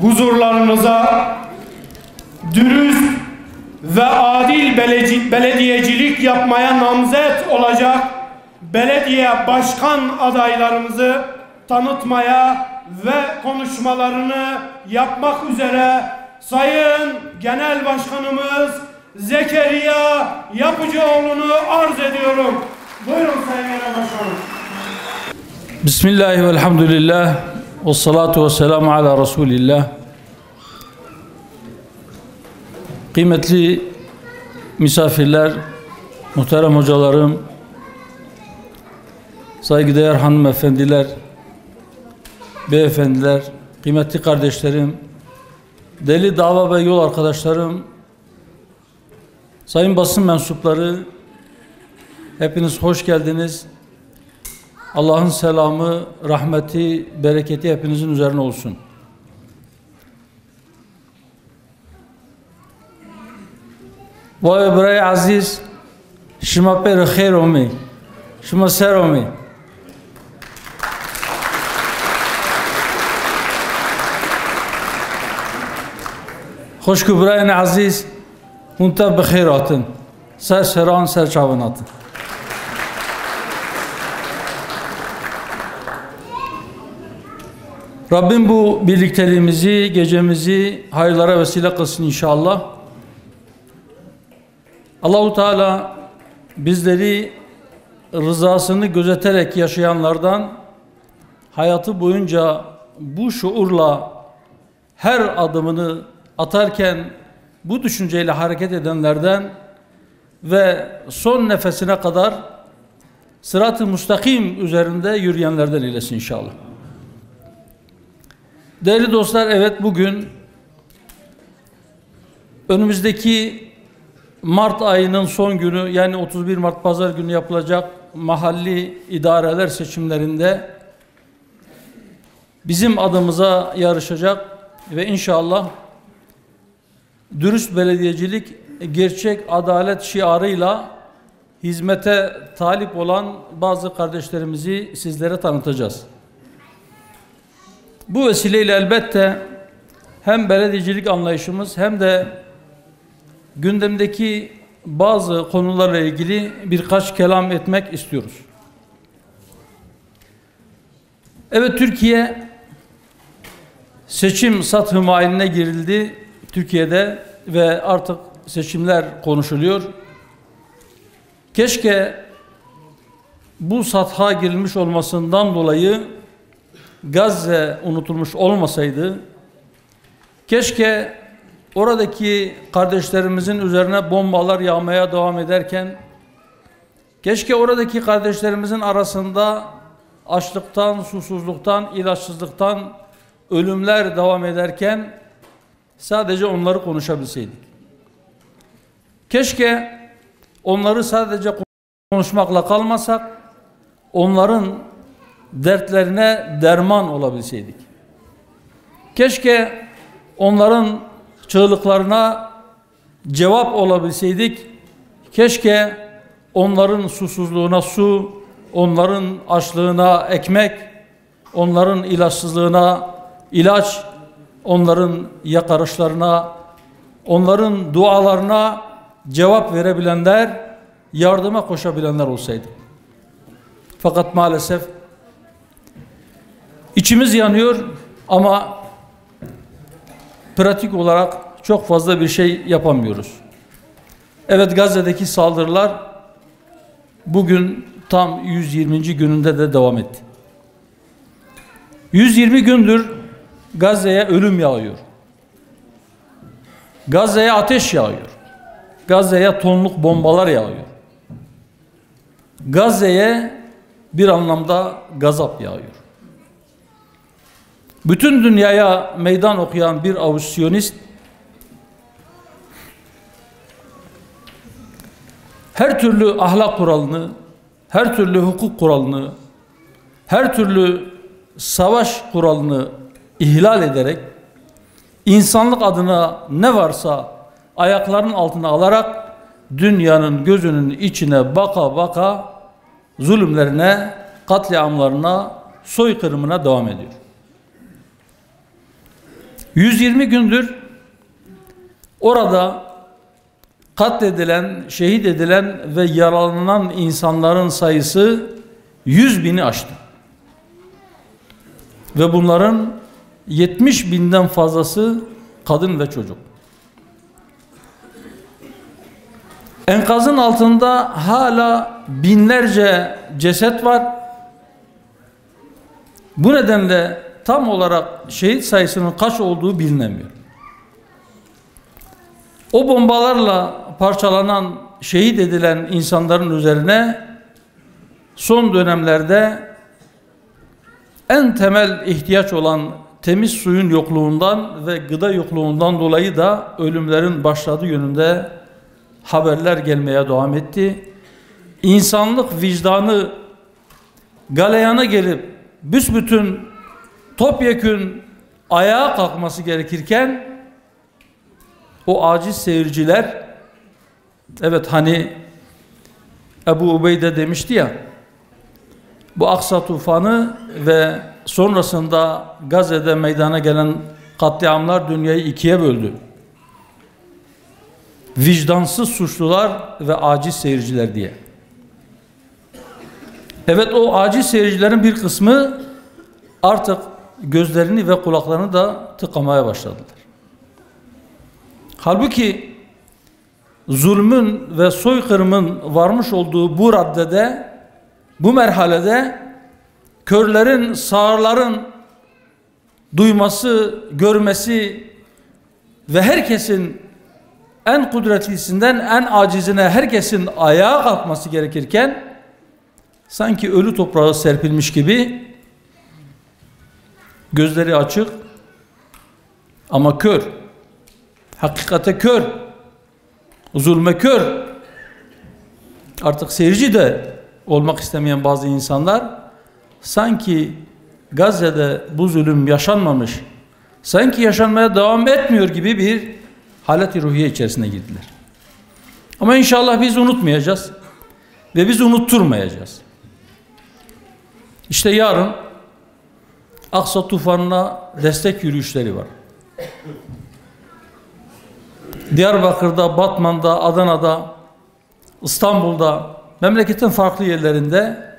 huzurlarınıza dürüst ve adil belediyecilik yapmaya namzet olacak belediye başkan adaylarımızı tanıtmaya ve konuşmalarını yapmak üzere Sayın Genel Başkanımız Zekeriya Yapıcıoğlu'nu arz ediyorum. Buyurun Sayın Genel Başkanım. Bismillahirrahmanirrahim. Elhamdülillah. Ve salatu ve selamu ala Resulillah. Kıymetli misafirler, muhterem hocalarım, saygıdeğer hanımefendiler, beyefendiler, kıymetli kardeşlerim, değerli dava ve yol arkadaşlarım, sayın basın mensupları, hepiniz hoş geldiniz. Allah'ın selamı, rahmeti, bereketi hepinizin üzerine olsun. Vay bre aziz, şima per khair omi, şima ser omi. Hoş kübrayın aziz, hunta bkhir atın, ser seran ser çavan atın. Rabbim bu birlikteliğimizi, gecemizi hayırlara vesile kılsın inşallah. Allahu Teala bizleri rızasını gözeterek yaşayanlardan, hayatı boyunca bu şuurla her adımını atarken bu düşünceyle hareket edenlerden ve son nefesine kadar sırat-ı müstakim üzerinde yürüyenlerden eylesin inşallah. Değerli dostlar, evet, bugün önümüzdeki Mart ayının son günü, yani 31 Mart Pazar günü yapılacak mahalli idareler seçimlerinde bizim adımıza yarışacak ve inşallah dürüst belediyecilik, gerçek adalet şiarıyla hizmete talip olan bazı kardeşlerimizi sizlere tanıtacağız. Bu vesileyle elbette hem belediyecilik anlayışımız hem de gündemdeki bazı konularla ilgili birkaç kelam etmek istiyoruz. Evet, Türkiye seçim sathı mailline girildi Türkiye'de ve artık seçimler konuşuluyor. Keşke bu satha girilmiş olmasından dolayı Gazze unutulmuş olmasaydı. Keşke oradaki kardeşlerimizin üzerine bombalar yağmaya devam ederken, keşke oradaki kardeşlerimizin arasında açlıktan, susuzluktan, ilaçsızlıktan ölümler devam ederken sadece onları konuşabilseydik. Keşke onları sadece konuşmakla kalmasak, onların dertlerine derman olabilseydik. Keşke onların çığlıklarına cevap olabilseydik. Keşke onların susuzluğuna su, onların açlığına ekmek, onların ilaçsızlığına ilaç, onların yakarışlarına, onların dualarına cevap verebilenler, yardıma koşabilenler olsaydı. Fakat maalesef içimiz yanıyor ama pratik olarak çok fazla bir şey yapamıyoruz. Evet, Gazze'deki saldırılar bugün tam 120. gününde de devam etti. 120 gündür Gazze'ye ölüm yağıyor. Gazze'ye ateş yağıyor. Gazze'ye tonluk bombalar yağıyor. Gazze'ye bir anlamda gazap yağıyor. Bütün dünyaya meydan okuyan bir avuç Siyonist her türlü ahlak kuralını, her türlü hukuk kuralını, her türlü savaş kuralını ihlal ederek insanlık adına ne varsa ayaklarının altına alarak dünyanın gözünün içine baka baka zulümlerine, katliamlarına, soykırımına devam ediyor. 120 gündür orada katledilen, şehit edilen ve yaralanan insanların sayısı 100.000'i aştı. Ve bunların 70.000'den fazlası kadın ve çocuk. Enkazın altında hala binlerce ceset var. Bu nedenle tam olarak şehit sayısının kaç olduğu bilinemiyor. O bombalarla parçalanan, şehit edilen insanların üzerine son dönemlerde en temel ihtiyaç olan temiz suyun yokluğundan ve gıda yokluğundan dolayı da ölümlerin başladığı yönünde haberler gelmeye devam etti. İnsanlık vicdanı galeyana gelip büsbütün topyekün ayağa kalkması gerekirken o aciz seyirciler, evet hani Ebu Ubeyde demişti ya, bu Aksa tufanı ve sonrasında Gazze'de meydana gelen katliamlar dünyayı ikiye böldü. Vicdansız suçlular ve aciz seyirciler diye. Evet, o aciz seyircilerin bir kısmı artık gözlerini ve kulaklarını da tıkamaya başladılar. Halbuki zulmün ve soykırımın varmış olduğu bu raddede, bu merhalede körlerin, sağırların duyması, görmesi ve herkesin en kudretlisinden en acizine herkesin ayağa kalkması gerekirken sanki ölü toprağı serpilmiş gibi gözleri açık ama kör, hakikate kör, zulme kör, artık seyirci de olmak istemeyen bazı insanlar sanki Gazze'de bu zulüm yaşanmamış, sanki yaşanmaya devam etmiyor gibi bir halet-i ruhiye içerisine girdiler. Ama inşallah biz unutmayacağız ve biz unutturmayacağız. İşte yarın Aksa tufanına destek yürüyüşleri var. Diyarbakır'da, Batman'da, Adana'da, İstanbul'da, memleketin farklı yerlerinde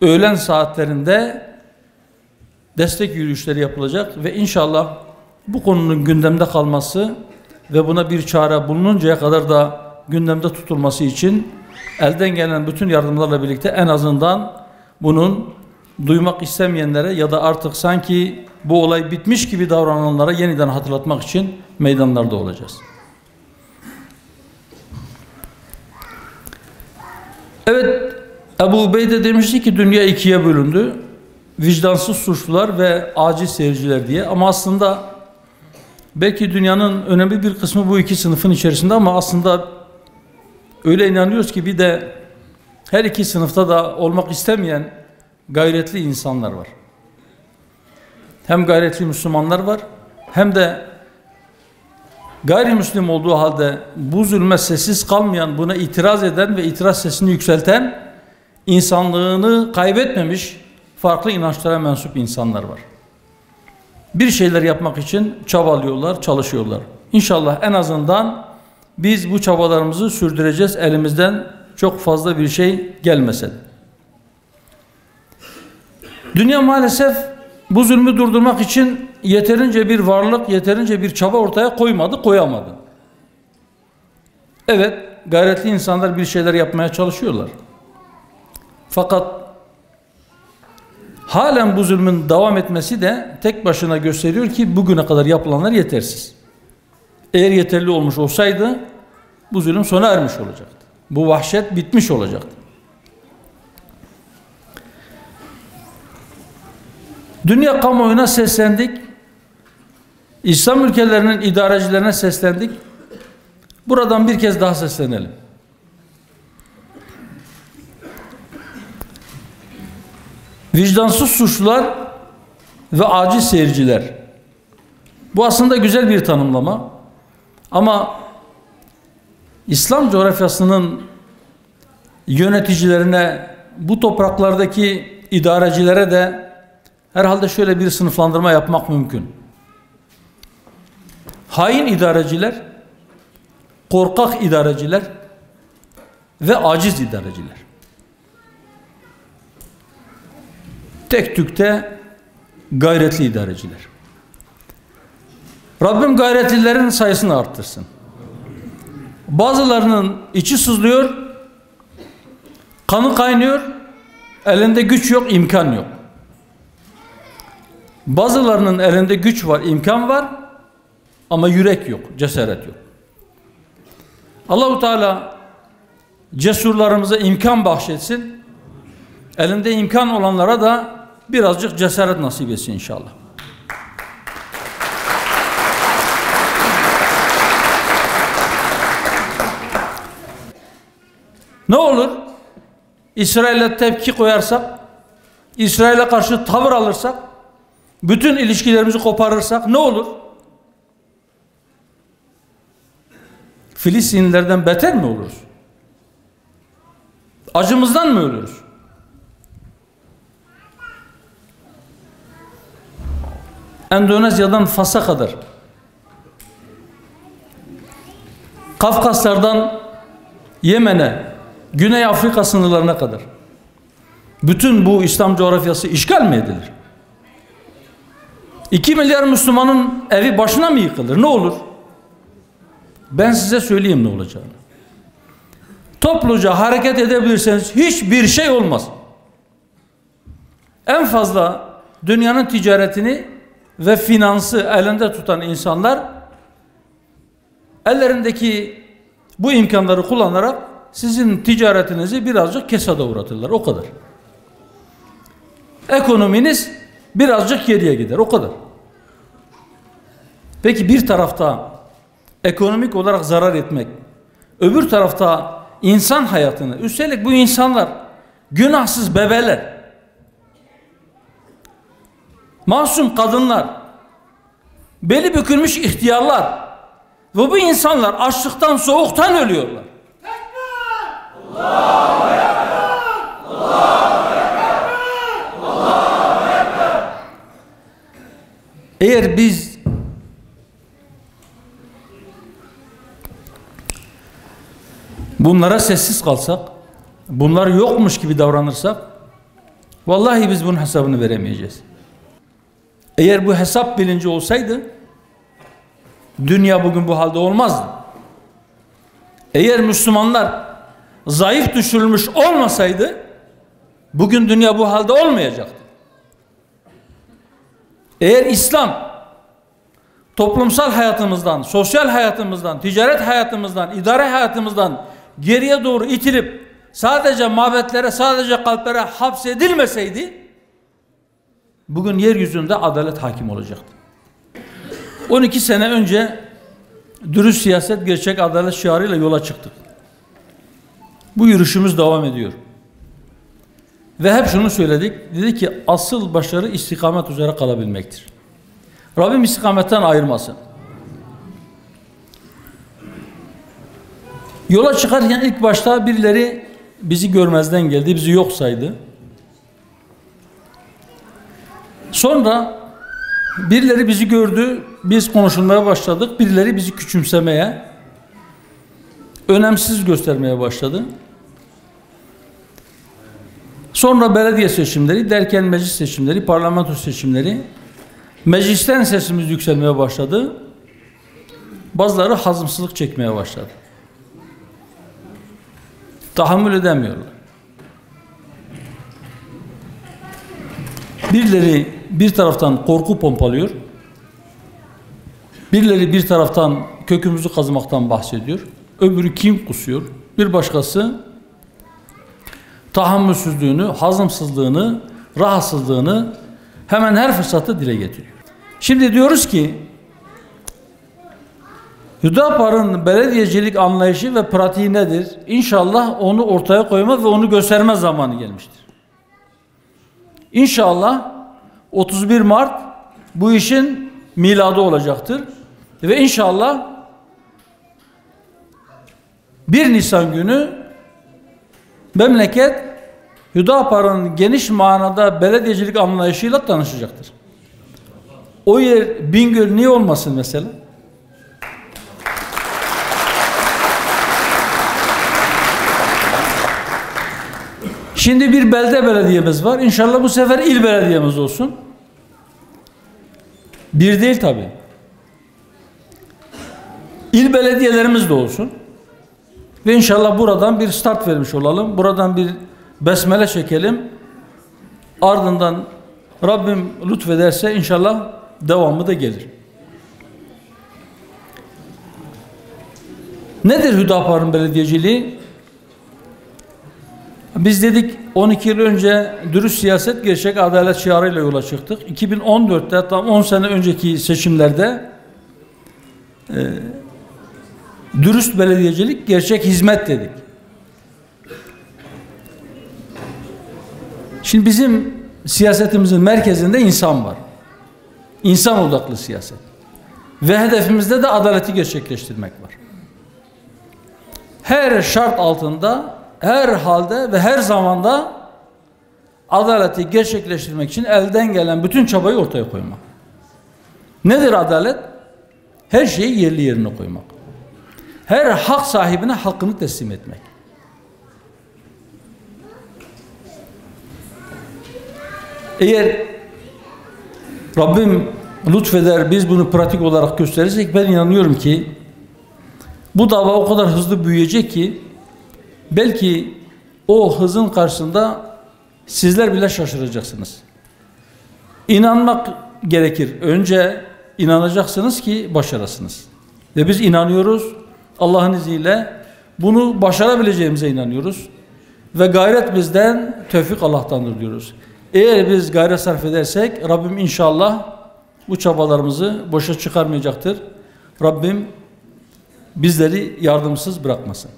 öğlen saatlerinde destek yürüyüşleri yapılacak ve inşallah bu konunun gündemde kalması ve buna bir çare bulununcaya kadar da gündemde tutulması için elden gelen bütün yardımlarla birlikte en azından bunun duymak istemeyenlere ya da artık sanki bu olay bitmiş gibi davrananlara yeniden hatırlatmak için meydanlarda olacağız. Evet, Ebu Ubeyde demişti ki dünya ikiye bölündü. Vicdansız suçlular ve aciz seyirciler diye. Ama aslında belki dünyanın önemli bir kısmı bu iki sınıfın içerisinde, ama aslında öyle inanıyoruz ki bir de her iki sınıfta da olmak istemeyen gayretli insanlar var. Hem gayretli Müslümanlar var, hem de gayrimüslim olduğu halde bu zulme sessiz kalmayan, buna itiraz eden ve itiraz sesini yükselten, insanlığını kaybetmemiş farklı inançlara mensup insanlar var. Bir şeyler yapmak için çabalıyorlar, çalışıyorlar. İnşallah en azından biz bu çabalarımızı sürdüreceğiz, elimizden çok fazla bir şey gelmese de. Dünya maalesef bu zulmü durdurmak için yeterince bir varlık, yeterince bir çaba ortaya koymadı, koyamadı. Evet, gayretli insanlar bir şeyler yapmaya çalışıyorlar. Fakat halen bu zulmün devam etmesi de tek başına gösteriyor ki bugüne kadar yapılanlar yetersiz. Eğer yeterli olmuş olsaydı bu zulüm sona ermiş olacaktı. Bu vahşet bitmiş olacaktı. Dünya kamuoyuna seslendik. İslam ülkelerinin idarecilerine seslendik. Buradan bir kez daha seslenelim. Vicdansız suçlular ve aciz seyirciler. Bu aslında güzel bir tanımlama. Ama İslam coğrafyasının yöneticilerine, bu topraklardaki idarecilere de herhalde şöyle bir sınıflandırma yapmak mümkün. hain idareciler, korkak idareciler ve aciz idareciler. Tek tükte gayretli idareciler. Rabbim gayretlilerin sayısını arttırsın. Bazılarının içi sızlıyor, kanı kaynıyor, elinde güç yok, imkan yok. Bazılarının elinde güç var, imkan var ama yürek yok, cesaret yok. Allah-u Teala cesurlarımıza imkan bahşetsin. Elinde imkan olanlara da birazcık cesaret nasip etsin inşallah. Ne olur? İsrail'e tepki koyarsak, İsrail'e karşı tavır alırsak, bütün ilişkilerimizi koparırsak ne olur? Filistinlilerden beter mi oluruz? Acımızdan mı ölürüz? Endonezya'dan Fas'a kadar, Kafkaslardan Yemen'e, Güney Afrika sınırlarına kadar bütün bu İslam coğrafyası işgal mi edilir? 2 milyar Müslümanın evi başına mı yıkılır? Ne olur? Ben size söyleyeyim ne olacağını. Topluca hareket edebilirseniz hiçbir şey olmaz. En fazla dünyanın ticaretini ve finansı elinde tutan insanlar ellerindeki bu imkanları kullanarak sizin ticaretinizi birazcık kesada uğratırlar. O kadar. Ekonominiz birazcık geriye gider. O kadar. Peki bir tarafta ekonomik olarak zarar etmek, öbür tarafta insan hayatını, üstelik bu insanlar günahsız bebeler, masum kadınlar, beli bükülmüş ihtiyarlar ve bu insanlar açlıktan, soğuktan ölüyorlar. Allahu Ekber! Allahu Ekber! Allahu Ekber! Eğer biz bunlara sessiz kalsak, bunlar yokmuş gibi davranırsak, vallahi biz bunun hesabını veremeyeceğiz. Eğer bu hesap bilinci olsaydı, dünya bugün bu halde olmazdı. Eğer Müslümanlar zayıf düşürülmüş olmasaydı, bugün dünya bu halde olmayacaktı. Eğer İslam toplumsal hayatımızdan, sosyal hayatımızdan, ticaret hayatımızdan, idare hayatımızdan geriye doğru itilip sadece mabetlere, sadece kalplere hapsedilmeseydi, bugün yeryüzünde adalet hakim olacaktı. 12 sene önce dürüst siyaset, gerçek adalet şiarıyla yola çıktık. Bu yürüyüşümüz devam ediyor. Ve hep şunu söyledik. Dedik ki asıl başarı istikamet üzere kalabilmektir. Rabbim istikametten ayırmasın. Yola çıkarken ilk başta birileri bizi görmezden geldi, bizi yok saydı. Sonra birileri bizi gördü, biz konuşulmaya başladık. Birileri bizi küçümsemeye, önemsiz göstermeye başladı. Sonra belediye seçimleri, derken meclis seçimleri, parlamento seçimleri, meclisten sesimiz yükselmeye başladı. Bazıları hazımsızlık çekmeye başladı. Tahammül edemiyorlar. Birileri bir taraftan korku pompalıyor, birileri bir taraftan kökümüzü kazımaktan bahsediyor, öbürü kin kusuyor, bir başkası tahammülsüzlüğünü, hazımsızlığını, rahatsızlığını hemen her fırsatı dile getiriyor. Şimdi diyoruz ki Hüdapar'ın belediyecilik anlayışı ve pratiği nedir? İnşallah onu ortaya koyma ve onu gösterme zamanı gelmiştir. İnşallah 31 Mart bu işin miladı olacaktır. Ve inşallah 1 Nisan günü memleket Hüdapar'ın geniş manada belediyecilik anlayışıyla tanışacaktır. O yer Bingöl niye olmasın mesela? Şimdi bir belde belediyemiz var. İnşallah bu sefer il belediyemiz olsun. Bir değil tabii. İl belediyelerimiz de olsun. Ve inşallah buradan bir start vermiş olalım. Buradan bir besmele çekelim. Ardından Rabbim lütfederse inşallah devamı da gelir. Nedir Hüdapar'ın belediyeciliği? Biz dedik 12 yıl önce dürüst siyaset, gerçek adalet şiarıyla yola çıktık. 2014'te tam 10 sene önceki seçimlerde dürüst belediyecilik, gerçek hizmet dedik. Şimdi bizim siyasetimizin merkezinde insan var. İnsan odaklı siyaset. Ve hedefimizde de adaleti gerçekleştirmek var. Her şart altında, her halde ve her zamanda adaleti gerçekleştirmek için elden gelen bütün çabayı ortaya koymak. Nedir adalet? Her şeyi yerli yerine koymak. Her hak sahibine hakkını teslim etmek. Eğer Rabbim lütfeder, biz bunu pratik olarak gösterirsek, ben inanıyorum ki bu dava o kadar hızlı büyüyecek ki belki o hızın karşısında sizler bile şaşıracaksınız. İnanmak gerekir. Önce inanacaksınız ki başarasınız. Ve biz inanıyoruz. Allah'ın izniyle bunu başarabileceğimize inanıyoruz. Ve gayret bizden, tevfik Allah'tandır diyoruz. Eğer biz gayret sarf edersek Rabbim inşallah bu çabalarımızı boşa çıkarmayacaktır. Rabbim bizleri yardımsız bırakmasın.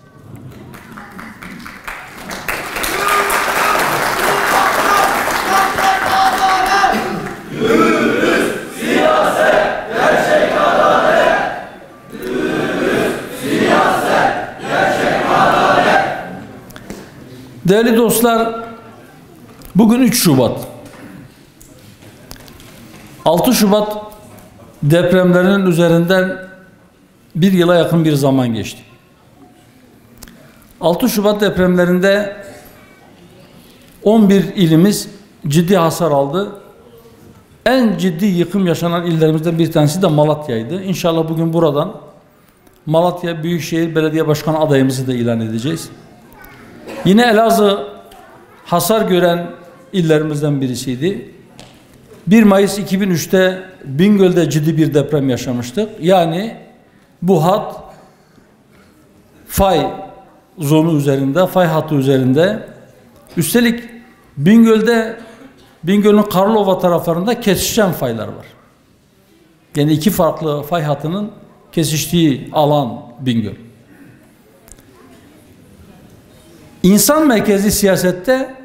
Değerli dostlar, bugün 3 Şubat. 6 Şubat depremlerinin üzerinden bir yıla yakın bir zaman geçti. 6 Şubat depremlerinde 11 ilimiz ciddi hasar aldı. En ciddi yıkım yaşanan illerimizden bir tanesi de Malatya'ydı. İnşallah bugün buradan Malatya Büyükşehir Belediye Başkanı adayımızı da ilan edeceğiz. Yine Elazığ hasar gören illerimizden birisiydi. 1 Mayıs 2003'te Bingöl'de ciddi bir deprem yaşamıştık. Yani bu hat fay zonu üzerinde, fay hattı üzerinde. Üstelik Bingöl'ün Karlova taraflarında kesişen faylar var. Yani iki farklı fay hattının kesiştiği alan Bingöl. İnsan merkezli siyasette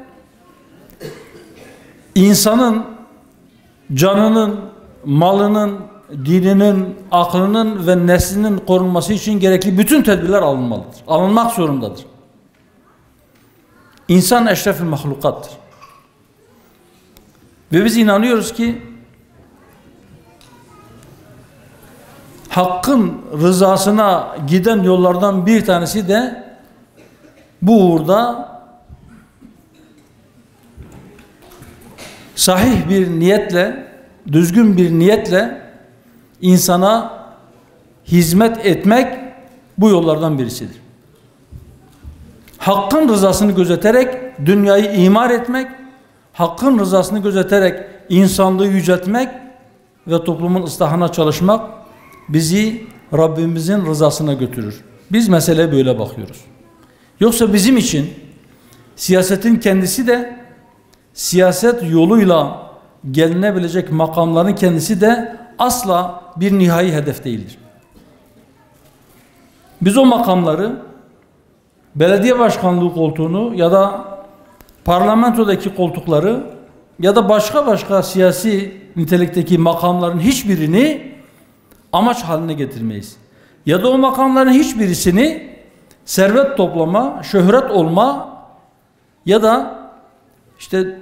insanın canının, malının, dininin, aklının ve neslinin korunması için gerekli bütün tedbirler alınmalıdır. Alınmak zorundadır. İnsan eşrefil mahlukattır. Ve biz inanıyoruz ki hakkın rızasına giden yollardan bir tanesi de bu uğurda sahih bir niyetle, düzgün bir niyetle insana hizmet etmek bu yollardan birisidir. Hakkın rızasını gözeterek dünyayı imar etmek, hakkın rızasını gözeterek insanlığı yüceltmek ve toplumun ıslahına çalışmak bizi Rabbimizin rızasına götürür. Biz meseleye böyle bakıyoruz. Yoksa bizim için siyasetin kendisi de, siyaset yoluyla gelinebilecek makamların kendisi de asla bir nihai hedef değildir. Biz o makamları, belediye başkanlığı koltuğunu ya da parlamentodaki koltukları ya da başka siyasi nitelikteki makamların hiçbirini amaç haline getirmeyiz. Ya da o makamların hiçbirisini servet toplama, şöhret olma ya da işte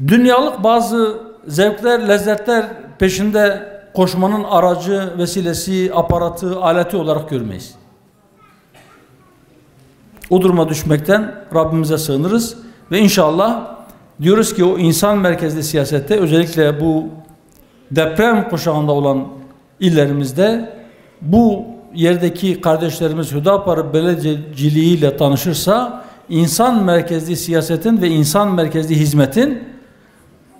dünyalık bazı zevkler, lezzetler peşinde koşmanın aracı, vesilesi, aparatı, aleti olarak görmeyiz. O duruma düşmekten Rabbimize sığınırız Ve inşallah diyoruz ki o insan merkezli siyasette, özellikle bu deprem kuşağında olan illerimizde bu yerdeki kardeşlerimiz Hüdapar belediyeciliğiyle tanışırsa, insan merkezli siyasetin ve insan merkezli hizmetin,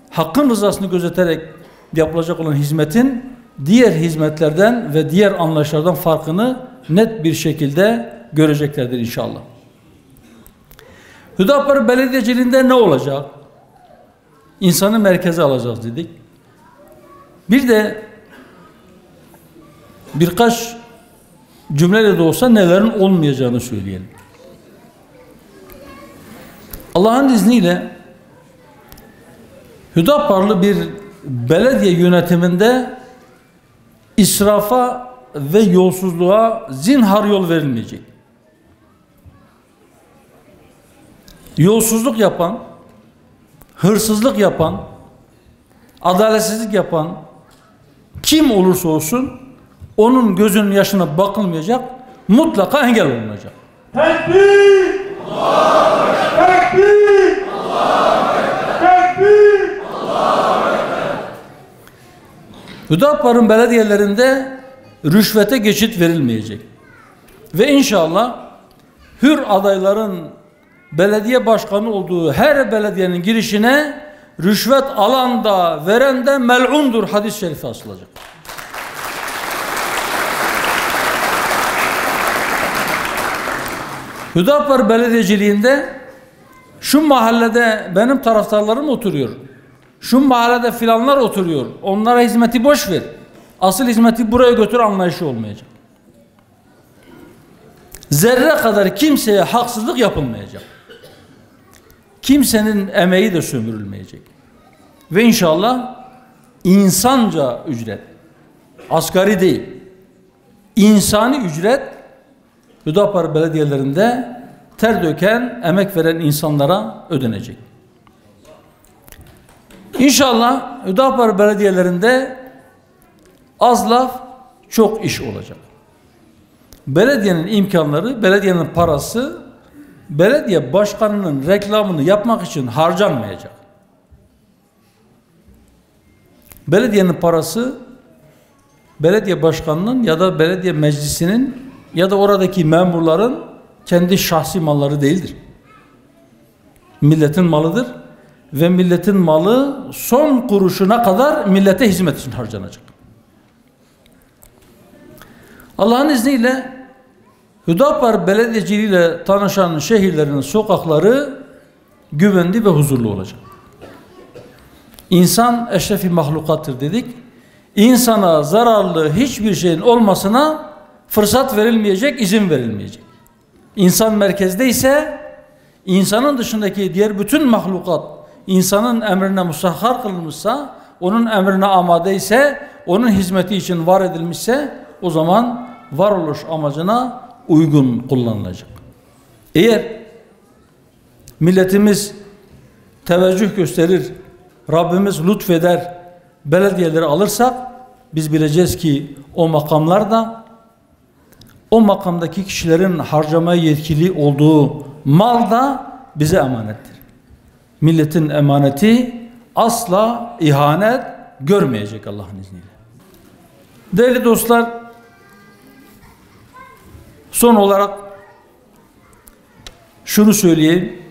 hakkın rızasını gözeterek yapılacak olan hizmetin diğer hizmetlerden ve diğer anlayışlardan farkını net bir şekilde göreceklerdir inşallah. Hüdapar belediyeciliğinde ne olacak? İnsanı merkeze alacağız dedik. Bir de birkaç cümleyle de olsa nelerin olmayacağını söyleyelim. Allah'ın izniyle Hüdaparlı bir belediye yönetiminde israfa ve yolsuzluğa zinhar yol verilmeyecek. Yolsuzluk yapan, hırsızlık yapan, adaletsizlik yapan kim olursa olsun onun gözünün yaşına bakılmayacak, mutlaka engel olunacak. Tekbir! Allahu Ekber! Tekbir! Allahu Ekber! Tekbir! Allahu Ekber! Hüdapar'ın belediyelerinde rüşvete geçit verilmeyecek. Ve inşallah hür adayların belediye başkanı olduğu her belediyenin girişine rüşvet alan da veren de mel'undur hadis-i şerifi asılacak. Hüdapar belediyeciliğinde şu mahallede benim taraftarlarım oturuyor, şu mahallede filanlar oturuyor, onlara hizmeti boş ver, asıl hizmeti buraya götür anlayışı olmayacak. Zerre kadar kimseye haksızlık yapılmayacak. Kimsenin emeği de sömürülmeyecek. Ve inşallah insanca ücret, asgari değil, insani ücret Hüdapar belediyelerinde ter döken, emek veren insanlara ödenecek. İnşallah Hüdapar belediyelerinde az laf, çok iş olacak. Belediyenin imkanları, belediyenin parası, belediye başkanının reklamını yapmak için harcanmayacak. Belediyenin parası, belediye başkanının ya da belediye meclisinin ya da oradaki memurların kendi şahsi malları değildir. Milletin malıdır ve milletin malı son kuruşuna kadar millete hizmet için harcanacak. Allah'ın izniyle Hüdapar belediyeciliğiyle tanışan şehirlerin sokakları güvenli ve huzurlu olacak. İnsan eşrefi mahlukattır dedik. İnsana zararlı hiçbir şeyin olmasına fırsat verilmeyecek, izin verilmeyecek. İnsan merkezde ise insanın dışındaki diğer bütün mahlukat insanın emrine musahhar kılınmışsa, onun emrine amade ise, onun hizmeti için var edilmişse o zaman varoluş amacına uygun kullanılacak. Eğer milletimiz teveccüh gösterir, Rabbimiz lütfeder, belediyeleri alırsak biz bileceğiz ki o makamlar da o makamdaki kişilerin harcamaya yetkili olduğu mal da bize emanettir. Milletin emaneti asla ihanet görmeyecek Allah'ın izniyle. Değerli dostlar, son olarak şunu söyleyeyim.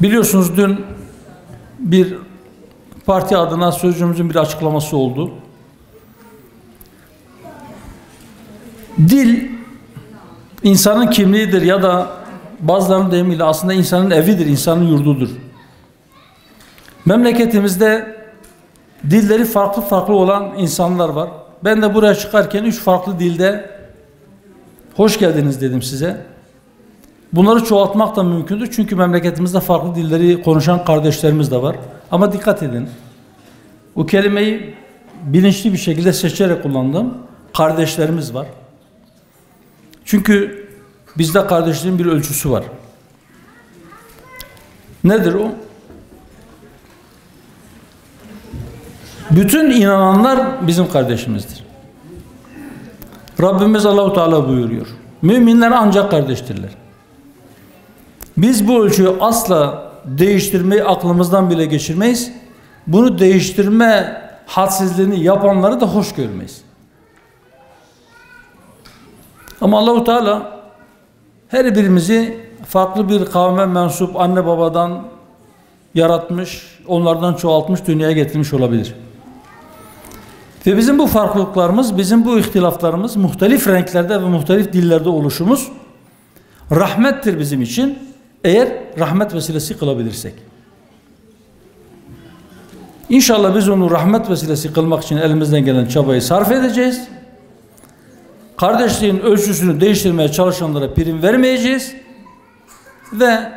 Biliyorsunuz dün bir parti adına sözcümüzün bir açıklaması oldu. Dil insanın kimliğidir ya da bazılarının deyimiyle aslında insanın evidir, insanın yurdudur. Memleketimizde dilleri farklı farklı olan insanlar var. Ben de buraya çıkarken 3 farklı dilde hoş geldiniz dedim size. Bunları çoğaltmak da mümkündür. Çünkü memleketimizde farklı dilleri konuşan kardeşlerimiz de var. Ama dikkat edin. Bu kelimeyi bilinçli bir şekilde seçerek kullandım. Kardeşlerimiz var. Çünkü bizde kardeşliğin bir ölçüsü var. Nedir o? Bütün inananlar bizim kardeşimizdir. Rabbimiz Allahu Teala buyuruyor. Müminler ancak kardeştirler. Biz bu ölçüyü asla değiştirmeyi aklımızdan bile geçirmeyiz. Bunu değiştirme hadsizliğini yapanları da hoş görmeyiz. Ama Allah-u Teala her birimizi farklı bir kavme mensup anne babadan yaratmış, onlardan çoğaltmış, dünyaya getirmiş olabilir. Ve bizim bu farklılıklarımız, bizim bu ihtilaflarımız, muhtelif renklerde ve muhtelif dillerde oluşumuz rahmettir bizim için, eğer rahmet vesilesi kılabilirsek. İnşallah biz onu rahmet vesilesi kılmak için elimizden gelen çabayı sarf edeceğiz. Kardeşliğin ölçüsünü değiştirmeye çalışanlara prim vermeyeceğiz. Ve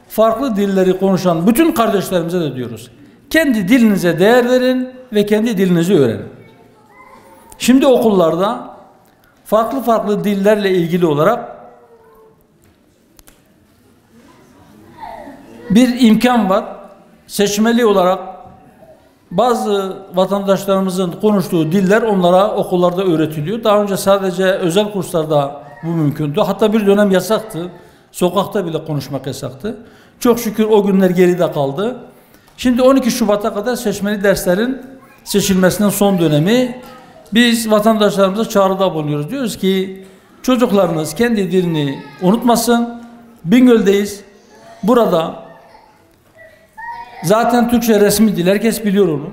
farklı dilleri konuşan bütün kardeşlerimize de diyoruz: kendi dilinize değer verin ve kendi dilinizi öğrenin. Şimdi okullarda farklı dillerle ilgili olarak bir imkan var. Seçmeli olarak bazı vatandaşlarımızın konuştuğu diller onlara okullarda öğretiliyor. Daha önce sadece özel kurslarda bu mümkündü. Hatta bir dönem yasaktı. Sokakta bile konuşmak yasaktı. Çok şükür o günler geride kaldı. Şimdi 12 Şubat'a kadar seçmeli derslerin seçilmesinin son dönemi. Biz vatandaşlarımıza çağrıda bulunuyoruz. Diyoruz ki çocuklarınız kendi dilini unutmasın. Bingöl'deyiz. Burada zaten Türkçe resmi dil. Herkes biliyor onu.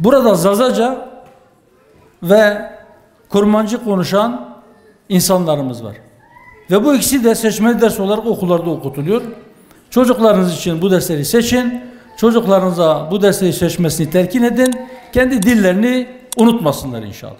Burada Zazaca ve Kurmancı konuşan insanlarımız var. Ve bu ikisi de seçmeli ders olarak okullarda okutuluyor. Çocuklarınız için bu dersleri seçin. Çocuklarınıza bu dersleri seçmesini telkin edin. Kendi dillerini unutmasınlar inşallah.